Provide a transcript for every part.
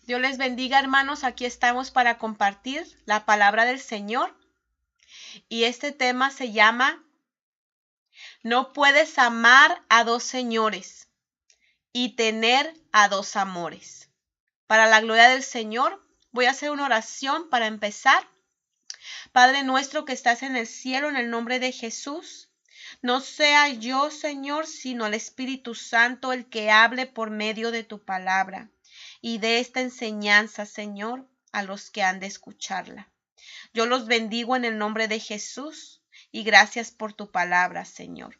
Dios les bendiga, hermanos. Aquí estamos para compartir la palabra del Señor. Y este tema se llama No puedes amar a dos señores y tener a dos amores. Para la gloria del Señor, voy a hacer una oración para empezar. Padre nuestro que estás en el cielo, en el nombre de Jesús, no sea yo, Señor, sino el Espíritu Santo el que hable por medio de tu palabra y de esta enseñanza, Señor, a los que han de escucharla. Yo los bendigo en el nombre de Jesús y gracias por tu palabra, Señor.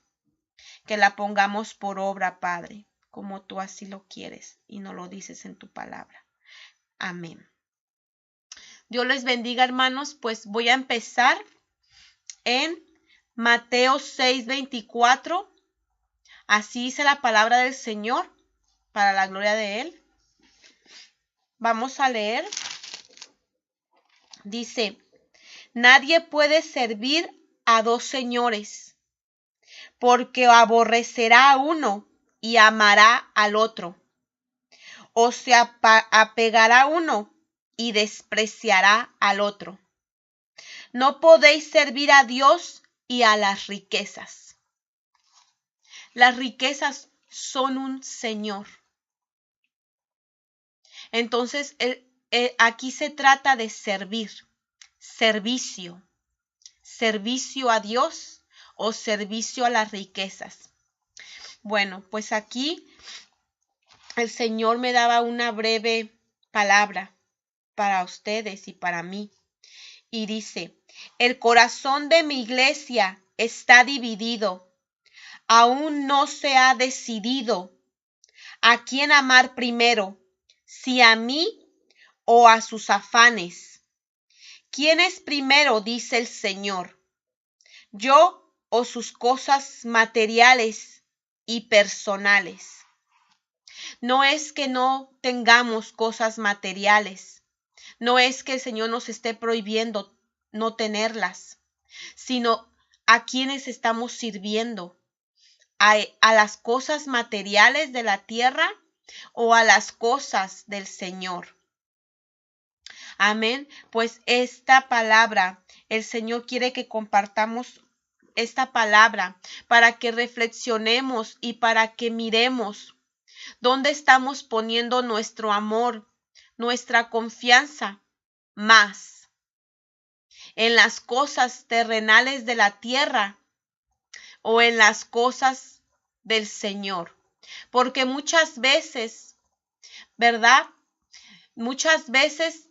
Que la pongamos por obra, Padre, como tú así lo quieres y nos lo dices en tu palabra. Amén. Dios les bendiga, hermanos. Pues voy a empezar en Mateo 6:24. Así dice la palabra del Señor para la gloria de Él. Vamos a leer. Dice, nadie puede servir a dos señores, porque aborrecerá a uno y amará al otro, o se apegará a uno y despreciará al otro. No podéis servir a Dios y a las riquezas. Las riquezas son un señor. Entonces, aquí se trata de servir, servicio a Dios o servicio a las riquezas. Bueno, pues aquí el Señor me daba una breve palabra para ustedes y para mí. Y dice, el corazón de mi iglesia está dividido. Aún no se ha decidido a quién amar primero, si a mí o a sus afanes. ¿Quién es primero? Dice el Señor. ¿Yo o sus cosas materiales y personales? No es que no tengamos cosas materiales. No es que el Señor nos esté prohibiendo no tenerlas, sino a quienes estamos sirviendo. A las cosas materiales de la tierra o a las cosas del Señor. Amén. Pues esta palabra, el Señor quiere que compartamos esta palabra para que reflexionemos y para que miremos dónde estamos poniendo nuestro amor, nuestra confianza más. En las cosas terrenales de la tierra o en las cosas del Señor. Porque muchas veces, ¿verdad? Muchas veces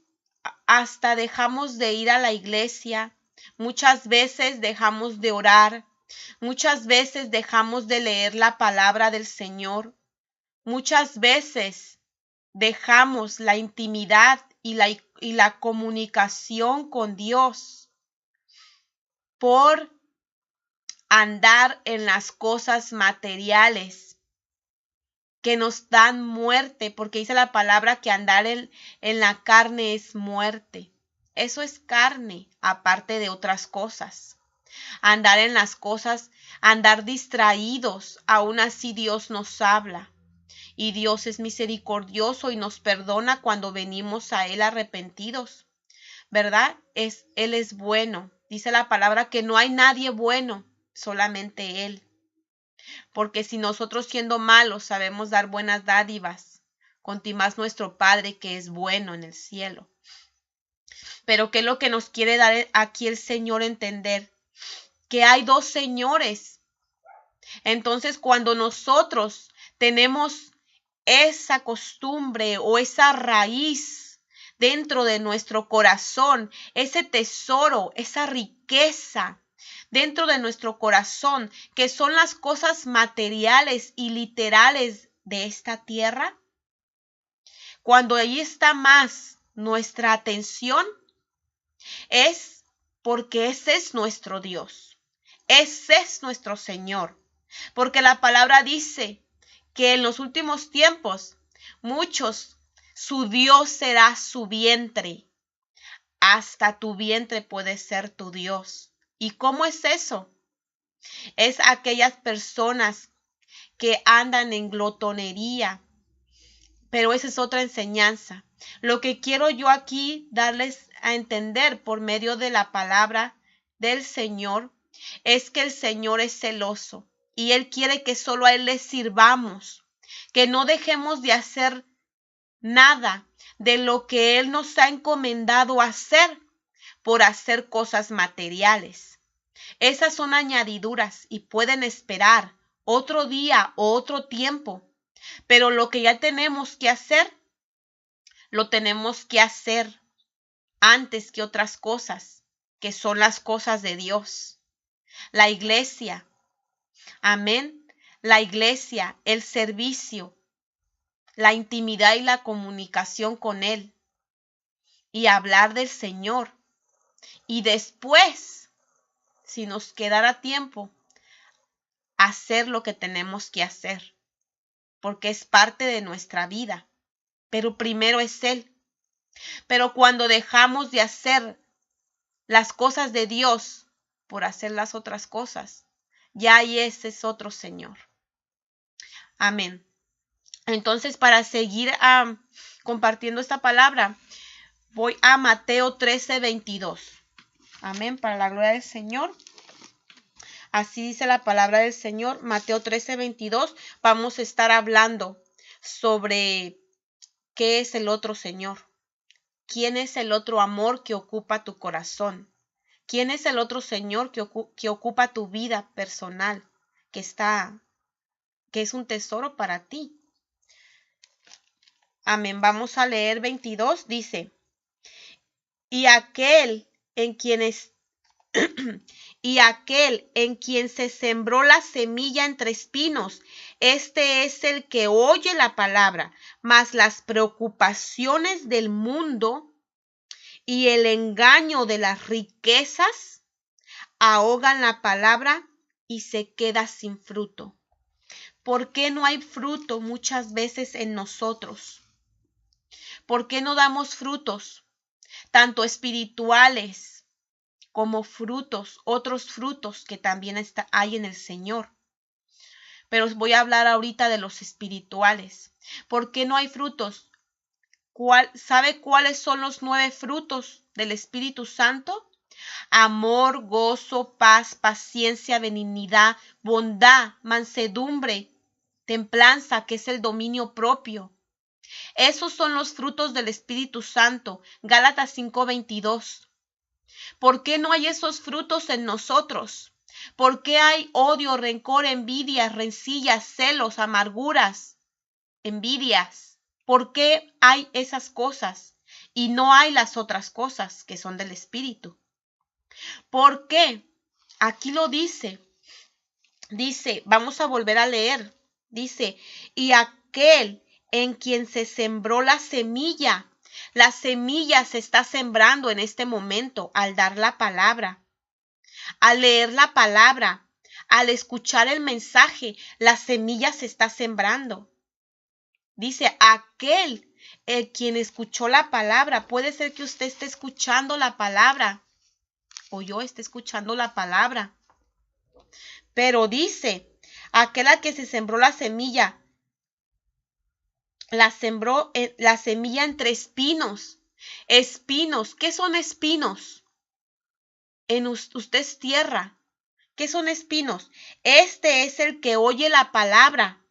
hasta dejamos de ir a la iglesia, muchas veces dejamos de orar, muchas veces dejamos de leer la palabra del Señor, muchas veces dejamos la intimidad y la comunicación con Dios por andar en las cosas materiales que nos dan muerte, porque dice la palabra que andar en la carne es muerte. Eso es carne, aparte de otras cosas. Andar en las cosas, andar distraídos, aún así Dios nos habla. Y Dios es misericordioso y nos perdona cuando venimos a Él arrepentidos, ¿verdad? Él es bueno. Dice la palabra que no hay nadie bueno, solamente Él. Porque si nosotros siendo malos sabemos dar buenas dádivas, más nuestro Padre que es bueno en el cielo. Pero ¿qué es lo que nos quiere dar aquí el Señor entender? Que hay dos señores. Entonces, cuando nosotros tenemos esa costumbre o esa raíz dentro de nuestro corazón, ese tesoro, esa riqueza dentro de nuestro corazón, que son las cosas materiales y literales de esta tierra, cuando ahí está más nuestra atención, es porque ese es nuestro Dios, ese es nuestro Señor, porque la palabra dice que en los últimos tiempos muchos, su Dios será su vientre. Hasta tu vientre puede ser tu Dios. ¿Y cómo es eso? Es aquellas personas que andan en glotonería, pero esa es otra enseñanza. Lo que quiero yo aquí darles a entender por medio de la palabra del Señor es que el Señor es celoso y Él quiere que solo a Él le sirvamos, que no dejemos de hacer nada de lo que Él nos ha encomendado hacer por hacer cosas materiales. Esas son añadiduras y pueden esperar otro día o otro tiempo, pero lo que ya tenemos que hacer, lo tenemos que hacer antes que otras cosas, que son las cosas de Dios. La iglesia, amén, la iglesia, el servicio, la intimidad y la comunicación con Él y hablar del Señor. Y después, si nos quedara tiempo, hacer lo que tenemos que hacer, porque es parte de nuestra vida. Pero primero es Él. Pero cuando dejamos de hacer las cosas de Dios por hacer las otras cosas, ya ahí ese es otro Señor. Amén. Entonces, para seguir compartiendo esta palabra, voy a Mateo 13:22. Amén, para la gloria del Señor. Así dice la palabra del Señor, Mateo 13:22. Vamos a estar hablando sobre qué es el otro Señor. ¿Quién es el otro amor que ocupa tu corazón? ¿Quién es el otro Señor que ocupa tu vida personal, que es un tesoro para ti? Amén. Vamos a leer 22. Dice, y aquel en quien se sembró la semilla entre espinos, este es el que oye la palabra, mas las preocupaciones del mundo y el engaño de las riquezas ahogan la palabra y se queda sin fruto. ¿Por qué no hay fruto muchas veces en nosotros? ¿Por qué no damos frutos, tanto espirituales como frutos, otros frutos que también hay en el Señor? Pero os voy a hablar ahorita de los espirituales. ¿Por qué no hay frutos? ¿Sabe cuáles son los 9 frutos del Espíritu Santo? Amor, gozo, paz, paciencia, benignidad, bondad, mansedumbre, templanza, que es el dominio propio. Esos son los frutos del Espíritu Santo. Gálatas 5:22. ¿Por qué no hay esos frutos en nosotros? ¿Por qué hay odio, rencor, envidia, rencillas, celos, amarguras, envidias? ¿Por qué hay esas cosas y no hay las otras cosas que son del Espíritu? ¿Por qué? Aquí lo dice. Dice, vamos a volver a leer. Dice, y aquel en quien se sembró la semilla se está sembrando en este momento al dar la palabra, al leer la palabra, al escuchar el mensaje, la semilla se está sembrando. Dice, aquel quien escuchó la palabra, puede ser que usted esté escuchando la palabra o yo esté escuchando la palabra. Pero dice, aquel al que se sembró la semilla, la semilla entre espinos. Espinos, ¿qué son espinos? Usted es tierra. ¿Qué son espinos? Este es el que oye la palabra,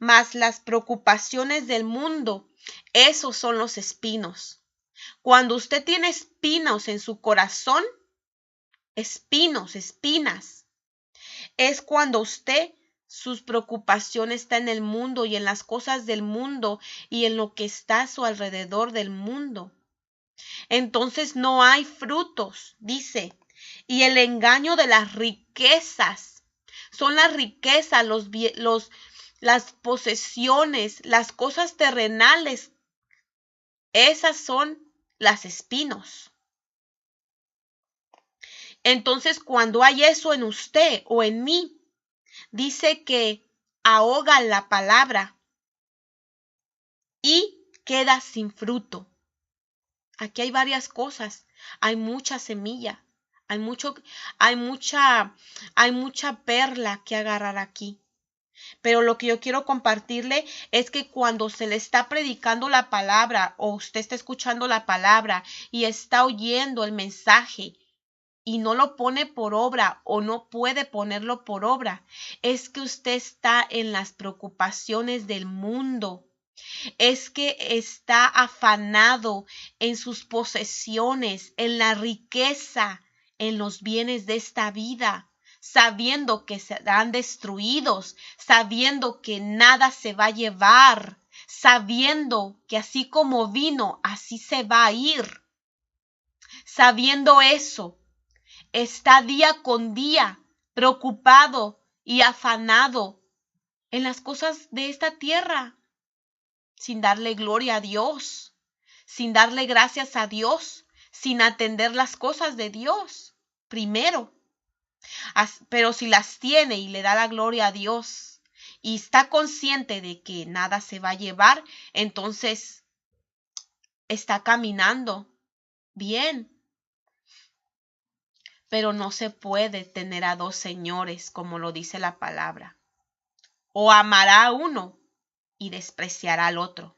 mas las preocupaciones del mundo, esos son los espinos. Cuando usted tiene espinos en su corazón, espinas, es cuando sus preocupaciones están en el mundo y en las cosas del mundo y en lo que está a su alrededor del mundo. Entonces no hay frutos, dice. Y el engaño de las riquezas. Son las riquezas, las posesiones, las cosas terrenales. Esas son las espinos. Entonces, cuando hay eso en usted o en mí, dice que ahoga la palabra y queda sin fruto. Aquí hay varias cosas. Hay mucha semilla. Hay mucha perla que agarrar aquí. Pero lo que yo quiero compartirle es que cuando se le está predicando la palabra o usted está escuchando la palabra y está oyendo el mensaje y no lo pone por obra o no puede ponerlo por obra, es que usted está en las preocupaciones del mundo. Es que está afanado en sus posesiones, en la riqueza, en los bienes de esta vida, sabiendo que serán destruidos, sabiendo que nada se va a llevar, sabiendo que así como vino, así se va a ir. Sabiendo eso, está día con día preocupado y afanado en las cosas de esta tierra, sin darle gloria a Dios, sin darle gracias a Dios, sin atender las cosas de Dios primero. Pero si las tiene y le da la gloria a Dios y está consciente de que nada se va a llevar, entonces está caminando bien. Pero no se puede tener a dos señores, como lo dice la palabra. O amará a uno y despreciará al otro.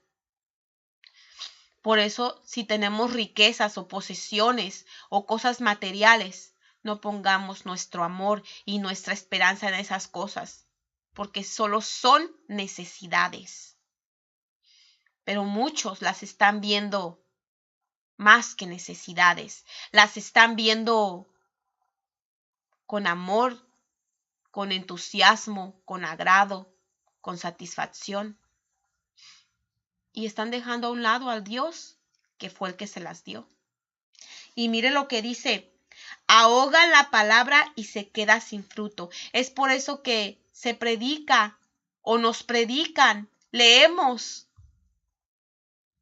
Por eso, si tenemos riquezas o posesiones o cosas materiales, no pongamos nuestro amor y nuestra esperanza en esas cosas, porque solo son necesidades. Pero muchos las están viendo más que necesidades, las están viendo con amor, con entusiasmo, con agrado, con satisfacción. Y están dejando a un lado al Dios que fue el que se las dio. Y mire lo que dice, ahoga la palabra y se queda sin fruto. Es por eso que se predica o nos predican, leemos,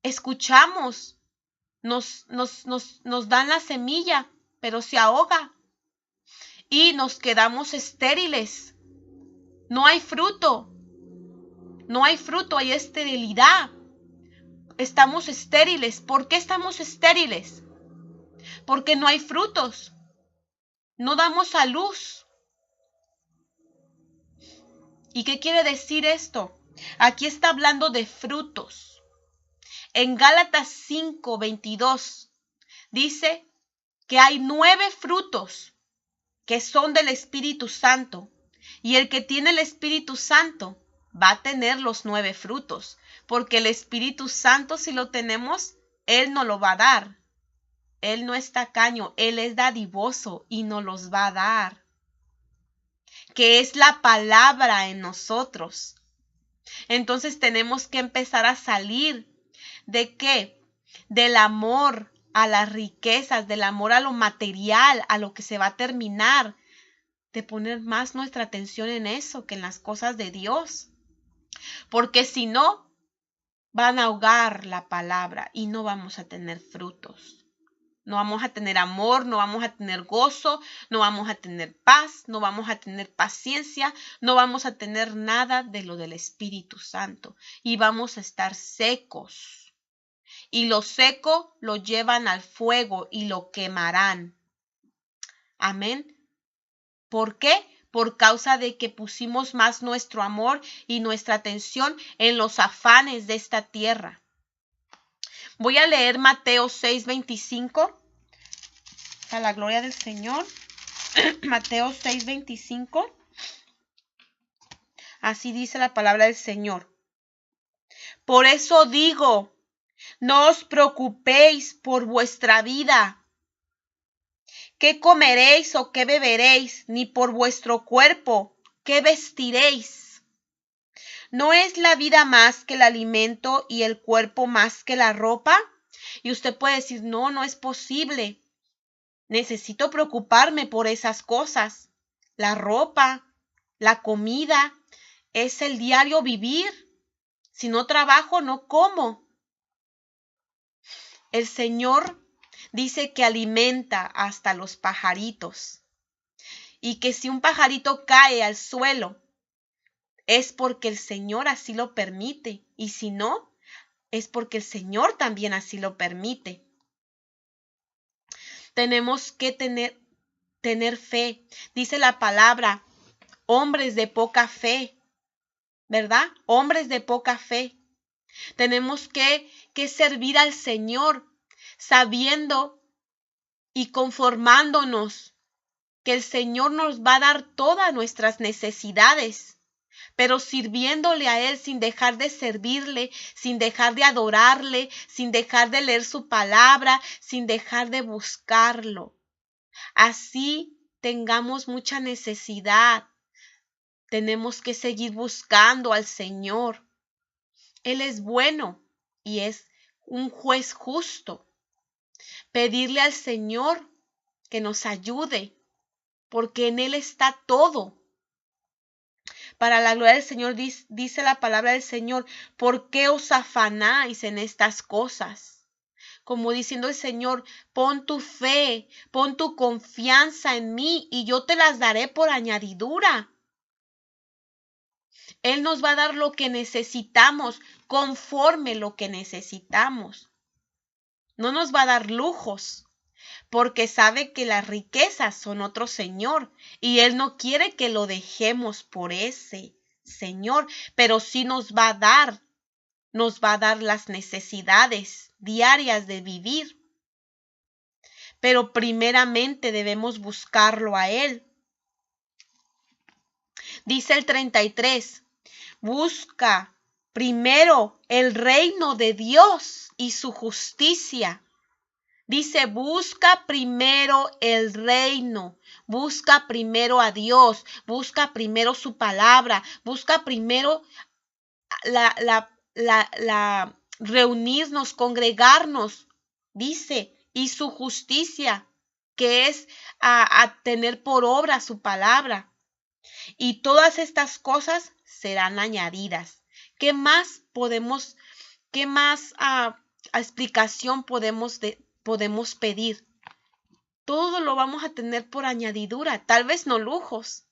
escuchamos, nos dan la semilla, pero se ahoga y nos quedamos estériles. No hay fruto, no hay fruto, hay esterilidad. Estamos estériles. ¿Por qué estamos estériles? Porque no hay frutos. No damos a luz. ¿Y qué quiere decir esto? Aquí está hablando de frutos. En Gálatas 5:22 dice que hay 9 frutos que son del Espíritu Santo. Y el que tiene el Espíritu Santo va a tener los 9 frutos. Porque el Espíritu Santo, si lo tenemos, Él nos lo va a dar. Él no es tacaño, Él es dadivoso y nos los va a dar. Que es la palabra en nosotros. Entonces tenemos que empezar a salir ¿de qué? Del amor a las riquezas, del amor a lo material, a lo que se va a terminar, de poner más nuestra atención en eso que en las cosas de Dios. Porque si no, van a ahogar la palabra y no vamos a tener frutos. No vamos a tener amor, no vamos a tener gozo, no vamos a tener paz, no vamos a tener paciencia, no vamos a tener nada de lo del Espíritu Santo y vamos a estar secos. Y lo seco lo llevan al fuego y lo quemarán. Amén. ¿Por qué? Por causa de que pusimos más nuestro amor y nuestra atención en los afanes de esta tierra. Voy a leer Mateo 6:25. A la gloria del Señor. Mateo 6:25. Así dice la palabra del Señor. Por eso digo, no os preocupéis por vuestra vida, qué comeréis o qué beberéis, ni por vuestro cuerpo, qué vestiréis. ¿No es la vida más que el alimento y el cuerpo más que la ropa? Y usted puede decir, no, no es posible. Necesito preocuparme por esas cosas. La ropa, la comida, es el diario vivir. Si no trabajo, no como. El Señor dice que alimenta hasta los pajaritos y que si un pajarito cae al suelo es porque el Señor así lo permite y si no, es porque el Señor también así lo permite. Tenemos que tener fe. Dice la palabra, hombres de poca fe. ¿verdad? Hombres de poca fe. Tenemos que servir al Señor sabiendo y conformándonos que el Señor nos va a dar todas nuestras necesidades, pero sirviéndole a Él sin dejar de servirle, sin dejar de adorarle, sin dejar de leer su palabra, sin dejar de buscarlo. Así tengamos mucha necesidad, tenemos que seguir buscando al Señor. Él es bueno y es un juez justo. Pedirle al Señor que nos ayude, porque en Él está todo. Para la gloria del Señor dice la palabra del Señor, ¿por qué os afanáis en estas cosas? Como diciendo el Señor, pon tu fe, pon tu confianza en mí y yo te las daré por añadidura. Él nos va a dar lo que necesitamos, conforme lo que necesitamos. No nos va a dar lujos, porque sabe que las riquezas son otro Señor y Él no quiere que lo dejemos por ese Señor, pero sí nos va a dar las necesidades diarias de vivir. Pero primeramente debemos buscarlo a Él. Dice el 33, busca primero el reino de Dios y su justicia. Dice, busca primero el reino, busca primero a Dios, busca primero su palabra, busca primero la reunirnos, congregarnos, dice, y su justicia, que es a tener por obra su palabra. Y todas estas cosas serán añadidas. ¿Qué más explicación podemos pedir? Todo lo vamos a tener por añadidura, tal vez no lujos.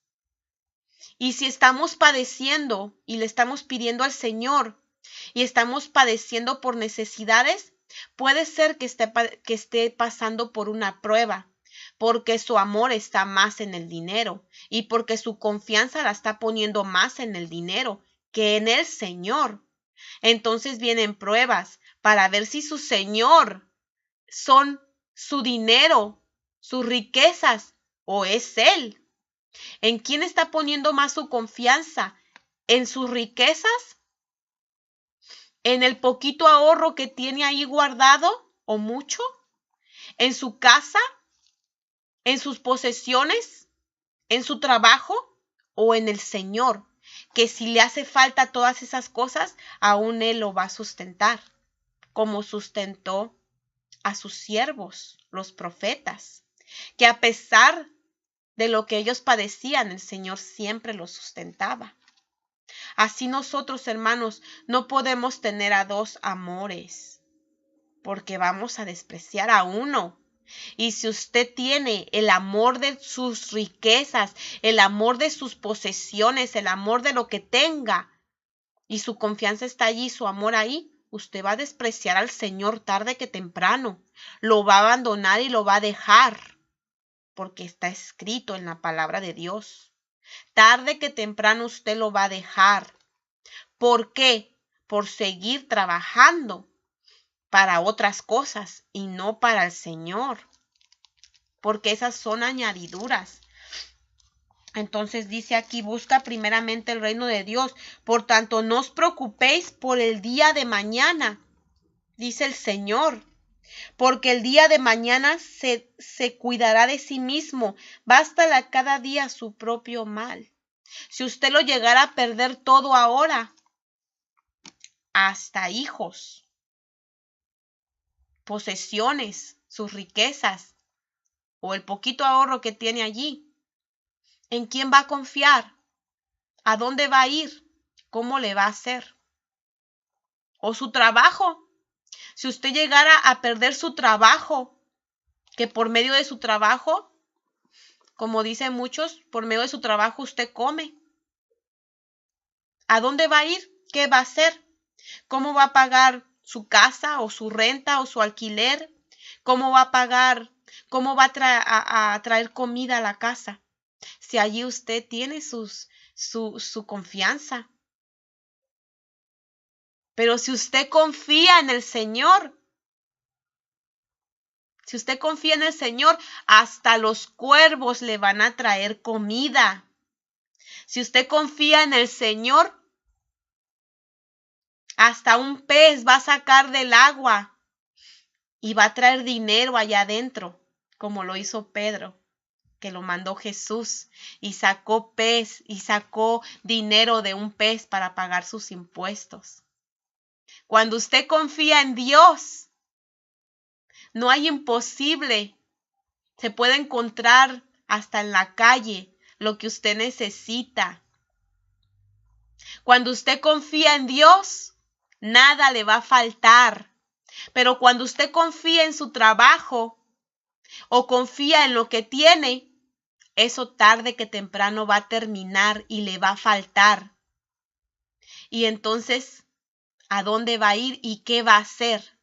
Y si estamos padeciendo y le estamos pidiendo al Señor y estamos padeciendo por necesidades, puede ser que esté pasando por una prueba, porque su amor está más en el dinero y porque su confianza la está poniendo más en el dinero que en el Señor. Entonces vienen pruebas para ver si su Señor son su dinero, sus riquezas, o es Él. ¿En quién está poniendo más su confianza? ¿En sus riquezas? ¿En el poquito ahorro que tiene ahí guardado o mucho? ¿En su casa? ¿En sus posesiones? ¿En su trabajo? ¿O en el Señor? Que si le hace falta todas esas cosas, aún Él lo va a sustentar, como sustentó a sus siervos, los profetas, que a pesar de lo que ellos padecían, el Señor siempre los sustentaba. Así nosotros, hermanos, no podemos tener a dos amores, porque vamos a despreciar a uno. Y si usted tiene el amor de sus riquezas, el amor de sus posesiones, el amor de lo que tenga, y su confianza está allí, su amor ahí, usted va a despreciar al Señor tarde que temprano. Lo va a abandonar y lo va a dejar, porque está escrito en la palabra de Dios. Tarde que temprano usted lo va a dejar. ¿Por qué? Por seguir trabajando para otras cosas y no para el Señor, porque esas son añadiduras. Entonces dice aquí, busca primeramente el reino de Dios. Por tanto, no os preocupéis por el día de mañana, dice el Señor, porque el día de mañana se cuidará de sí mismo. Bástale a cada día su propio mal. Si usted lo llegara a perder todo ahora, hasta hijos, posesiones, sus riquezas o el poquito ahorro que tiene allí, ¿en quién va a confiar? ¿A dónde va a ir? ¿Cómo le va a hacer? O su trabajo. Si usted llegara a perder su trabajo, que por medio de su trabajo, como dicen muchos, por medio de su trabajo usted come. ¿A dónde va a ir? ¿Qué va a hacer? ¿Cómo va a pagar su casa o su renta o su alquiler? ¿Cómo va a pagar? ¿Cómo va a traer comida a la casa? Si allí usted tiene su confianza. Pero si usted confía en el Señor, si usted confía en el Señor, hasta los cuervos le van a traer comida. Si usted confía en el Señor, hasta un pez va a sacar del agua y va a traer dinero allá adentro, como lo hizo Pedro, que lo mandó Jesús y sacó pez y sacó dinero de un pez para pagar sus impuestos. Cuando usted confía en Dios, no hay imposible. Se puede encontrar hasta en la calle lo que usted necesita. Cuando usted confía en Dios, nada le va a faltar. Pero cuando usted confía en su trabajo o confía en lo que tiene, eso tarde que temprano va a terminar y le va a faltar. Y entonces, ¿a dónde va a ir y qué va a hacer?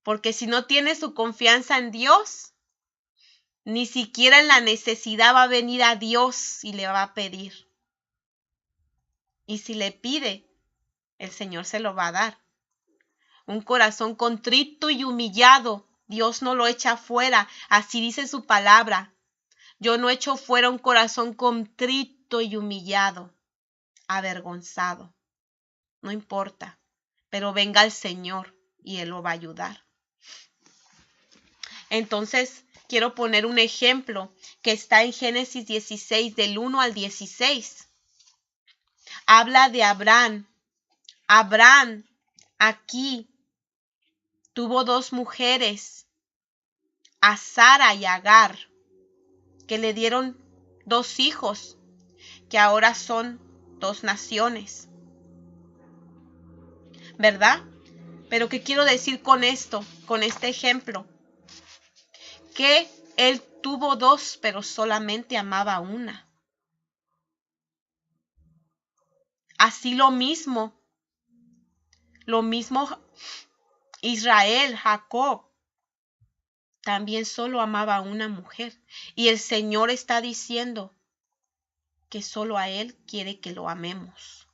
Porque si no tiene su confianza en Dios, ni siquiera en la necesidad va a venir a Dios y le va a pedir. Y si le pide, el Señor se lo va a dar. Un corazón contrito y humillado, Dios no lo echa fuera. Así dice su palabra. Yo no echo fuera un corazón contrito y humillado, avergonzado. No importa, pero venga el Señor y Él lo va a ayudar. Entonces, quiero poner un ejemplo que está en Génesis 16, del 1 al 16. Habla de Abraham. Abraham aquí tuvo dos mujeres, a Sara y Agar, que le dieron dos hijos, que ahora son dos naciones. ¿Verdad? Pero ¿qué quiero decir con esto, con este ejemplo? Que él tuvo dos, pero solamente amaba una. Así lo mismo Israel, Jacob, también solo amaba a una mujer. Y el Señor está diciendo que solo a Él quiere que lo amemos.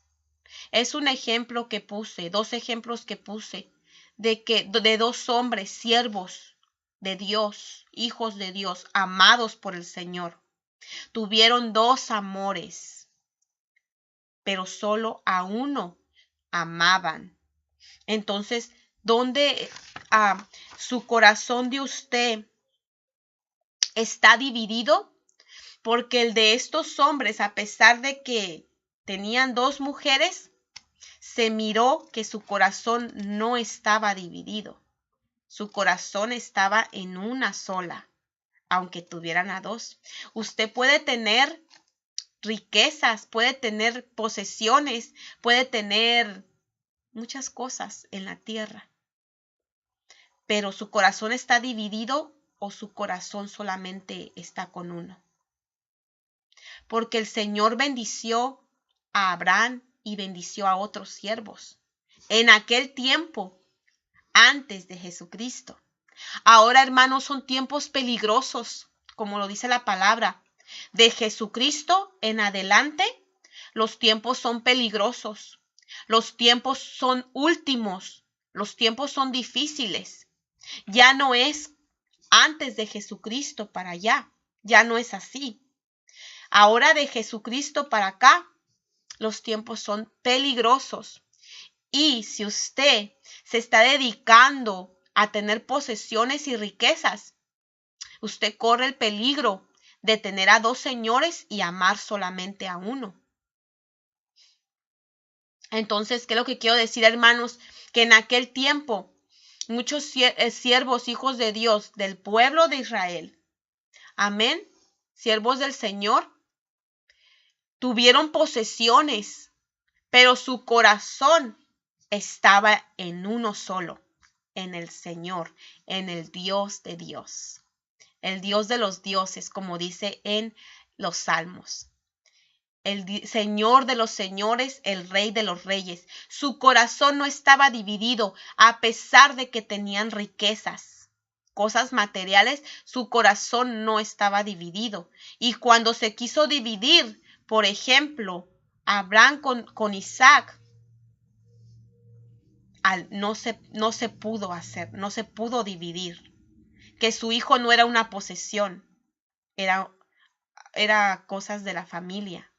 Es un ejemplo que puse, dos ejemplos que puse, de dos hombres, siervos de Dios, hijos de Dios, amados por el Señor. Tuvieron dos amores, pero solo a uno amaban. Entonces, ¿dónde su corazón de usted está dividido? Porque el de estos hombres, a pesar de que tenían dos mujeres, se miró que su corazón no estaba dividido. Su corazón estaba en una sola, aunque tuvieran a dos. Usted puede tener riquezas, puede tener posesiones, puede tener muchas cosas en la tierra, pero su corazón está dividido o su corazón solamente está con uno. Porque el Señor bendició a Abraham y bendició a otros siervos en aquel tiempo, antes de Jesucristo. Ahora, hermanos, son tiempos peligrosos, como lo dice la palabra. De Jesucristo en adelante, los tiempos son peligrosos. Los tiempos son últimos. Los tiempos son difíciles. Ya no es antes de Jesucristo para allá. Ya no es así. Ahora de Jesucristo para acá, los tiempos son peligrosos. Y si usted se está dedicando a tener posesiones y riquezas, usted corre el peligro de tener a dos señores y amar solamente a uno. Entonces, ¿qué es lo que quiero decir, hermanos? Que en aquel tiempo, muchos siervos, hijos de Dios, del pueblo de Israel, amén, siervos del Señor, tuvieron posesiones, pero su corazón estaba en uno solo, en el Señor, en el Dios de Dios, el Dios de los dioses, como dice en los Salmos. El Señor de los señores, el Rey de los reyes. Su corazón no estaba dividido, a pesar de que tenían riquezas, cosas materiales, su corazón no estaba dividido. Y cuando se quiso dividir, por ejemplo, Abraham con Isaac, no se pudo hacer, no se pudo dividir, que su hijo no era una posesión, era cosas de la familia.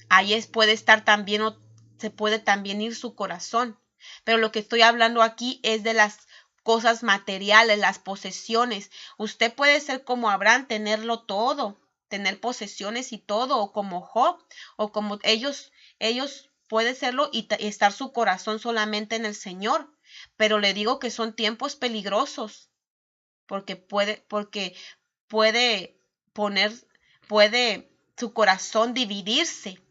Ahí puede estar también, o se puede también ir su corazón. Pero lo que estoy hablando aquí es de las cosas materiales, las posesiones. Usted puede ser como Abraham, tenerlo todo, tener posesiones y todo, o como Job, o como ellos puede serlo y estar su corazón solamente en el Señor. Pero le digo que son tiempos peligrosos, porque puede su corazón dividirse.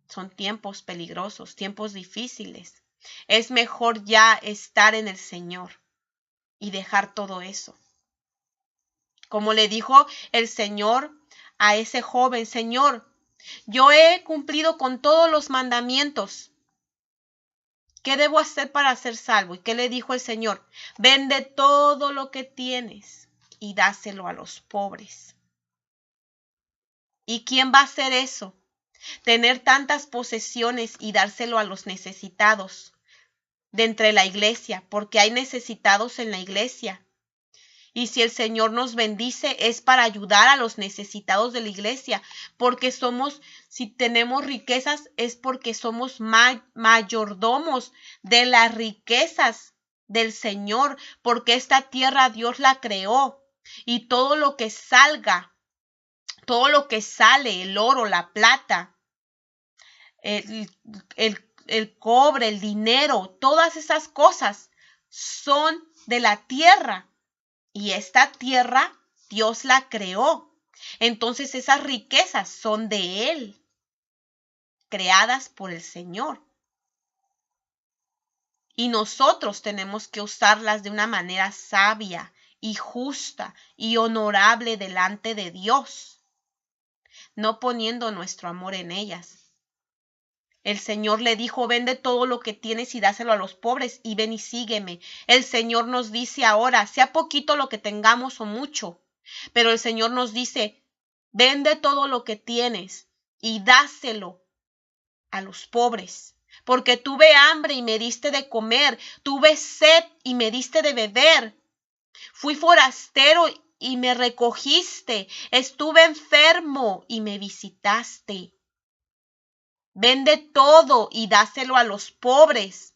Son tiempos peligrosos, tiempos difíciles. Es mejor ya estar en el Señor y dejar todo eso. Como le dijo el Señor a ese joven: Señor, yo he cumplido con todos los mandamientos. ¿Qué debo hacer para ser salvo? ¿Y qué le dijo el Señor? Vende todo lo que tienes y dáselo a los pobres. ¿Y quién va a hacer eso? Tener tantas posesiones y dárselo a los necesitados de entre la iglesia, porque hay necesitados en la iglesia. Y si el Señor nos bendice, es para ayudar a los necesitados de la iglesia, porque si tenemos riquezas, es porque somos mayordomos de las riquezas del Señor, porque esta tierra Dios la creó, y todo lo que sale, el oro, la plata, el cobre, el dinero, todas esas cosas son de la tierra, y esta tierra Dios la creó. Entonces esas riquezas son de Él, creadas por el Señor. Y nosotros tenemos que usarlas de una manera sabia y justa y honorable delante de Dios, no poniendo nuestro amor en ellas. El Señor le dijo: vende todo lo que tienes y dáselo a los pobres y ven y sígueme. El Señor nos dice ahora, sea poquito lo que tengamos o mucho, pero el Señor nos dice: vende todo lo que tienes y dáselo a los pobres. Porque tuve hambre y me diste de comer, tuve sed y me diste de beber. Fui forastero y me recogiste, estuve enfermo y me visitaste. Vende todo y dáselo a los pobres.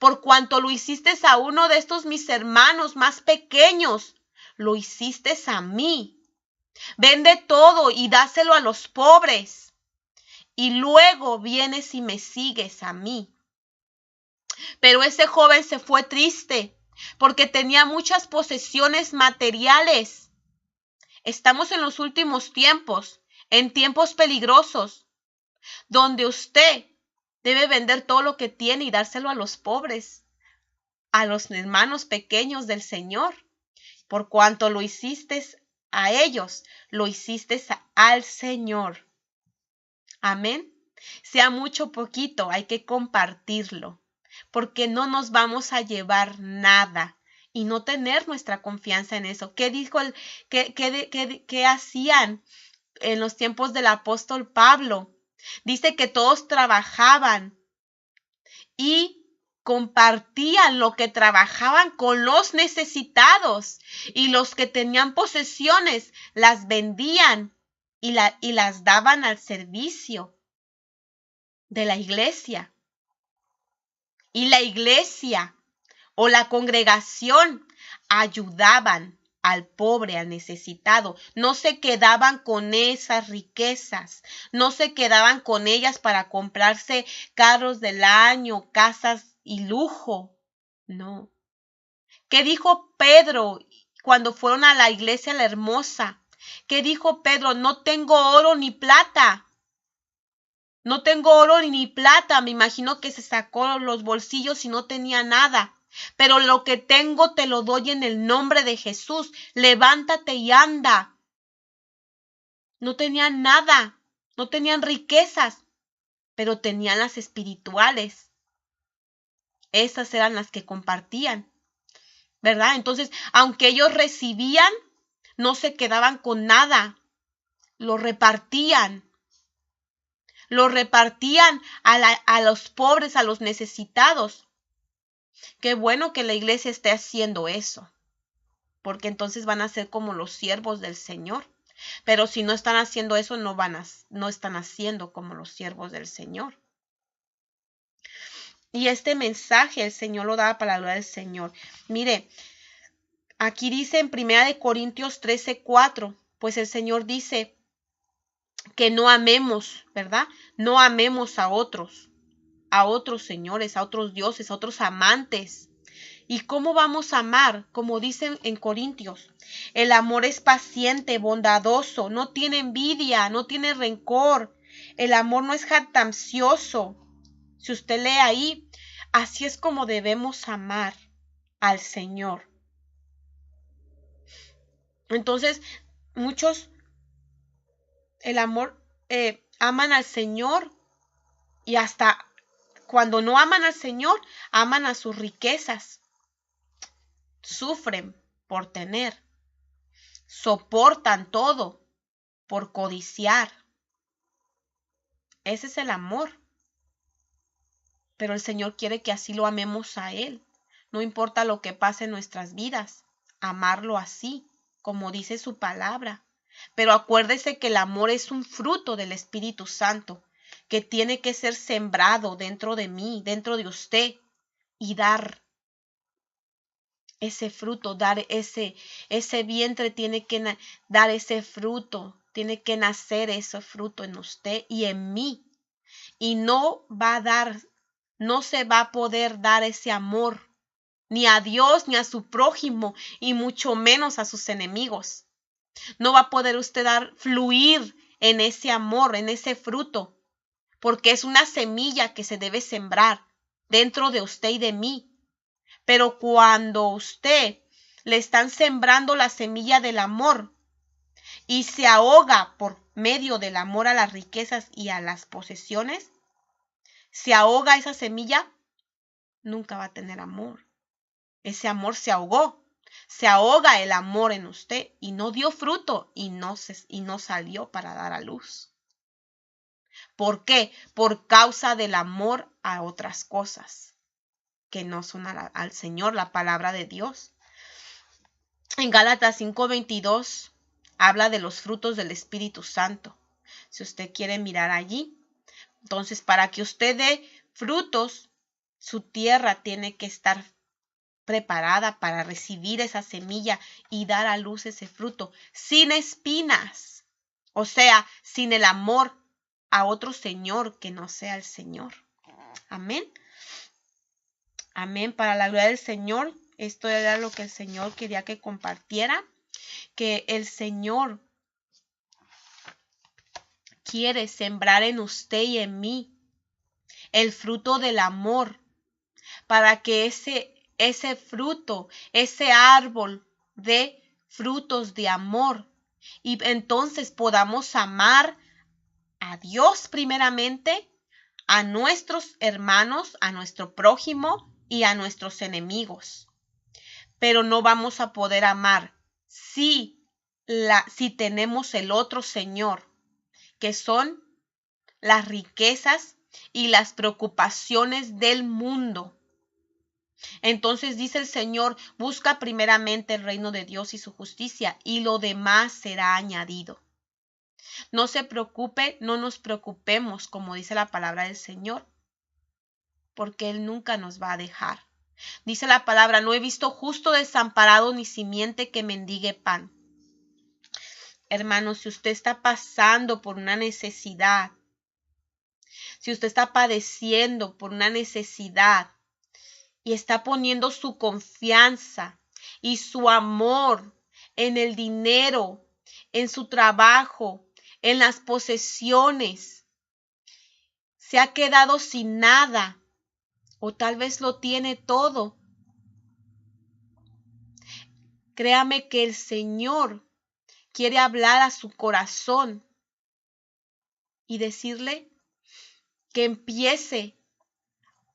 Por cuanto lo hiciste a uno de estos mis hermanos más pequeños, lo hiciste a mí. Vende todo y dáselo a los pobres. Y luego vienes y me sigues a mí. Pero ese joven se fue triste porque tenía muchas posesiones materiales. Estamos en los últimos tiempos, en tiempos peligrosos, donde usted debe vender todo lo que tiene y dárselo a los pobres, a los hermanos pequeños del Señor. Por cuanto lo hiciste a ellos, lo hiciste al Señor. Amén. Sea mucho o poquito, hay que compartirlo, porque no nos vamos a llevar nada y no tener nuestra confianza en eso. ¿Qué dijo qué hacían en los tiempos del apóstol Pablo? Dice que todos trabajaban y compartían lo que trabajaban con los necesitados, y los que tenían posesiones las vendían y las daban al servicio de la iglesia. Y la iglesia o la congregación ayudaban al pobre, al necesitado. No se quedaban con esas riquezas, no se quedaban con ellas para comprarse carros del año, casas y lujo. No. ¿Qué dijo Pedro cuando fueron a la iglesia La Hermosa? ¿Qué dijo Pedro? No tengo oro ni plata. No tengo oro ni plata. Me imagino que se sacó los bolsillos y no tenía nada. Pero lo que tengo te lo doy en el nombre de Jesús. Levántate y anda. No tenían nada, no tenían riquezas, pero tenían las espirituales. Esas eran las que compartían, ¿verdad? Entonces, aunque ellos recibían, no se quedaban con nada, lo repartían lo repartían a los pobres, a los necesitados. Qué bueno que la iglesia esté haciendo eso, porque entonces van a ser como los siervos del Señor. Pero si no están haciendo eso, no están haciendo como los siervos del Señor. Y este mensaje el Señor lo daba para la gloria del Señor. Mire, aquí dice en 1 Corintios 13:4, pues el Señor dice que no amemos, ¿verdad? No amemos a otros señores, a otros dioses, a otros amantes. ¿Y cómo vamos a amar? Como dicen en Corintios, el amor es paciente, bondadoso, no tiene envidia, no tiene rencor. El amor no es jactancioso. Si usted lee ahí, así es como debemos amar al Señor. Entonces, muchos, el amor, aman al Señor y hasta cuando no aman al Señor, aman a sus riquezas. Sufren por tener, soportan todo por codiciar. Ese es el amor. Pero el Señor quiere que así lo amemos a Él. No importa lo que pase en nuestras vidas, amarlo así, como dice su palabra. Pero acuérdese que el amor es un fruto del Espíritu Santo, que tiene que ser sembrado dentro de mí, dentro de usted, y dar ese fruto, dar ese vientre tiene que dar ese fruto, tiene que nacer ese fruto en usted y en mí. Y no se va a poder dar ese amor ni a Dios ni a su prójimo y mucho menos a sus enemigos. No va a poder usted fluir en ese amor, en ese fruto, porque es una semilla que se debe sembrar dentro de usted y de mí. Pero cuando usted le están sembrando la semilla del amor y se ahoga por medio del amor a las riquezas y a las posesiones, se ahoga esa semilla, nunca va a tener amor. Ese amor se ahogó. Se ahoga el amor en usted y no dio fruto y no salió para dar a luz. ¿Por qué? Por causa del amor a otras cosas que no son al Señor, la palabra de Dios. En Gálatas 5:22 habla de los frutos del Espíritu Santo. Si usted quiere mirar allí. Entonces, para que usted dé frutos, su tierra tiene que estar preparada para recibir esa semilla y dar a luz ese fruto sin espinas. O sea, sin el amor a otro señor que no sea el Señor. Amén. Amén. Para la gloria del Señor, esto era lo que el Señor quería que compartiera, que el Señor quiere sembrar en usted y en mí el fruto del amor, para que ese fruto, ese árbol dé frutos de amor y entonces podamos amar a Dios primeramente, a nuestros hermanos, a nuestro prójimo y a nuestros enemigos. Pero no vamos a poder amar si tenemos el otro Señor, que son las riquezas y las preocupaciones del mundo. Entonces dice el Señor, busca primeramente el reino de Dios y su justicia, y lo demás será añadido. No se preocupe, no nos preocupemos, como dice la palabra del Señor, porque Él nunca nos va a dejar. Dice la palabra, no he visto justo desamparado ni simiente que mendigue pan. Hermano, si usted está pasando por una necesidad, si usted está padeciendo por una necesidad y está poniendo su confianza y su amor en el dinero, en su trabajo, en las posesiones, se ha quedado sin nada o tal vez lo tiene todo. Créame que el Señor quiere hablar a su corazón y decirle que empiece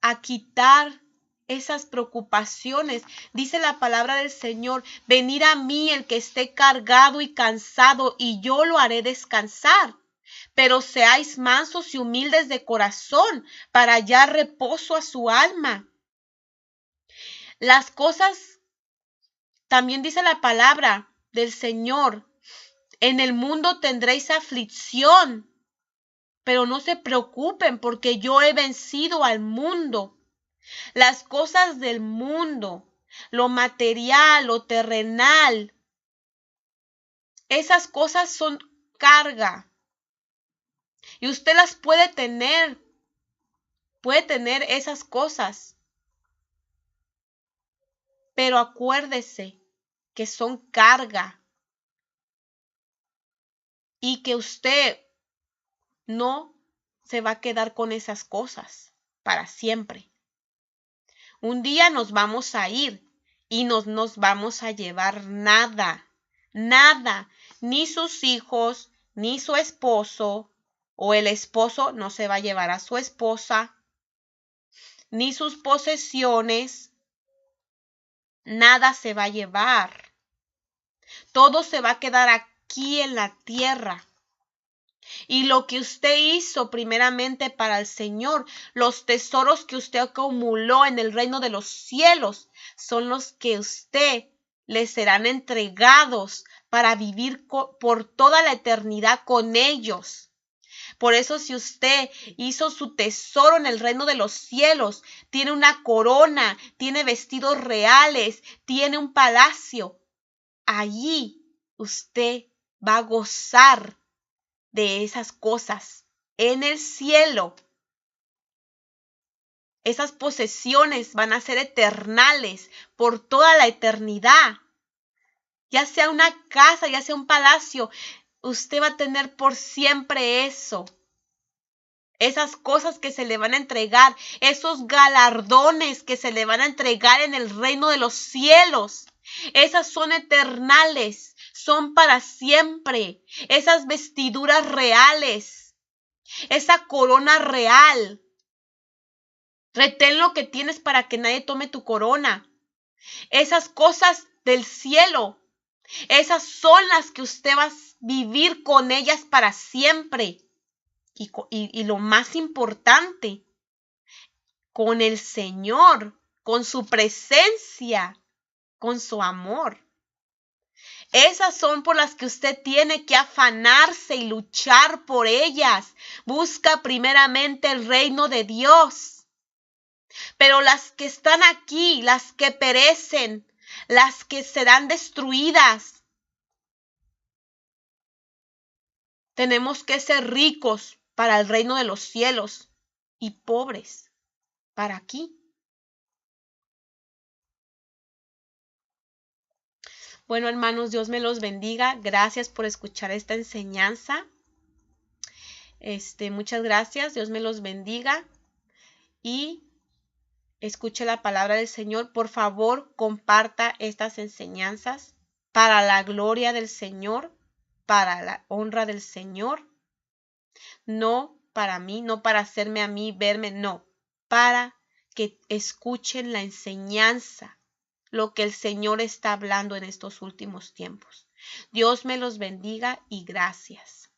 a quitar esas preocupaciones. Dice la palabra del Señor, venid a mí el que esté cargado y cansado y yo lo haré descansar. pero seáis mansos y humildes de corazón para hallar reposo a su alma. Las cosas, también dice la palabra del Señor, en el mundo tendréis aflicción, pero no se preocupen porque yo he vencido al mundo. Las cosas del mundo, lo material, lo terrenal, esas cosas son carga. Y usted las puede tener esas cosas. Pero acuérdese que son carga y que usted no se va a quedar con esas cosas para siempre. Un día nos vamos a ir y no nos vamos a llevar nada, nada, ni sus hijos, ni su esposo, o el esposo no se va a llevar a su esposa, ni sus posesiones, nada se va a llevar. Todo se va a quedar aquí en la tierra. Y lo que usted hizo primeramente para el Señor, los tesoros que usted acumuló en el reino de los cielos, son los que usted le serán entregados para vivir por toda la eternidad con ellos. Por eso, si usted hizo su tesoro en el reino de los cielos, tiene una corona, tiene vestidos reales, tiene un palacio, allí usted va a gozar de esas cosas en el cielo. Esas posesiones van a ser eternales por toda la eternidad. Ya sea una casa, ya sea un palacio, usted va a tener por siempre eso. Esas cosas que se le van a entregar, esos galardones que se le van a entregar en el reino de los cielos, esas son eternales, son para siempre. Esas vestiduras reales, esa corona real. Retén lo que tienes para que nadie tome tu corona. Esas cosas del cielo, esas son las que usted va a vivir con ellas para siempre. Y lo más importante, con el Señor, con su presencia, con su amor. Esas son por las que usted tiene que afanarse y luchar por ellas. Busca primeramente el reino de Dios. Pero las que están aquí, las que perecen, las que serán destruidas, tenemos que ser ricos para el reino de los cielos y pobres para aquí. Bueno, hermanos, Dios me los bendiga. Gracias por escuchar esta enseñanza. Muchas gracias. Dios me los bendiga. Y escuche la palabra del Señor. Por favor, comparta estas enseñanzas para la gloria del Señor, para la honra del Señor. No para mí, no para hacerme a mí, verme, no. Para que escuchen la enseñanza, lo que el Señor está hablando en estos últimos tiempos. Dios me los bendiga y gracias.